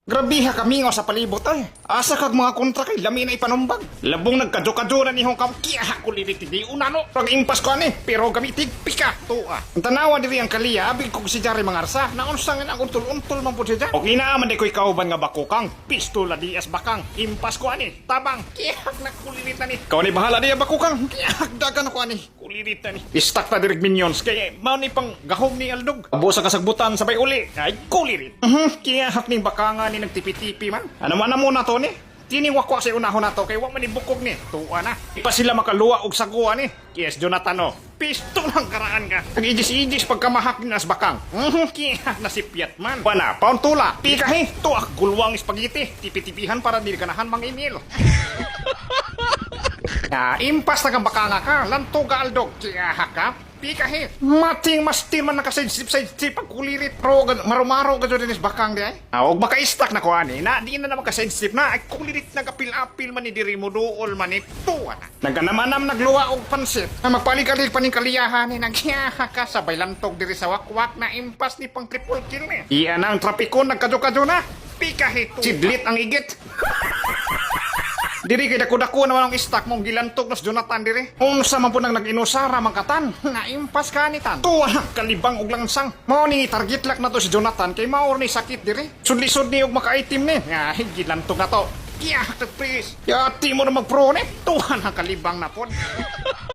Grabiha kami nga sa palibot ay. Asa kag mga kontra kay lami na ipanumbag. Labong nagkadyo-kadyo na nihong kam kiya ko lilit di unano. Pag impas ko ani pero gamitig pika tuwa. Ang tanawa diri ang kaliya abig kog si Jari Mangarsa. Naunsangan ang untol-untol man pud siya. O kinaaman di ko'y kauban nga bakukang. Pistola di as bakang. Impas ko ani tabang kiyak na kulilit na ni. Kau ni bahala di bakukang. Kiyak dagan ako ani. Kulilit na ni. Istak na dirig minions kay mao ni pang gahom ni Aldog. Abo sa kasagbutan sabay uli. Ay kulilit. Kiyak ni bakangan ni nagtipi-tipi man. Ano man na muna to ni? Tiniwakwa sa unahon na to kay wak man ibukog ni. Tuwa na. Ipa sila makaluwa og saguan ni. Yes, Jonathan o. Pisto ng karaan ka. Nag-idis-idis pagkamahak ni nas bakang. Kaya nasipyat man. Wana, pauntula. Pikahi. Tuak gulwang spaghetti. Tipi-tipihan para di kanahan mangimil. Impas na kang bakanga ka. Lanto ka Aldog. Kaya haka. Pikahi. Mating mastir man nakasidesip pag kulirit. Pero marumaro ka dyan is bakang di ay. Huwag maka-istak na ko ani. Na di na naman kasidesip na. Ay kulirit nagapil-apil man ni diri mo dool man ni. Tuwa na. Naganamanam nagluwa og pansit. Na magpalikalik panikaliyahan ni. Nagyaha ka. Sabay lantog diri sa wakwak na impas ni pang triple kill ni. Iyan ang trapiko nagkadyo-kadyo na. Pikahi. Sidlit ang igit. Diri kay dako-dako naman ang istak mong gilantog nos Jonathan diri. Unsa man po nang nag-inusara mangkatan. Naimpas ka ni tan. Tuwa kalibang og langsang. Mao ni target lock na to si Jonathan kay mao ni sakit diri. Sudli-sud ni og maka-item ni. Gilantog na to. Yeah, please. Yati mo na mag-pro ni. Tuwa na kalibang na pod.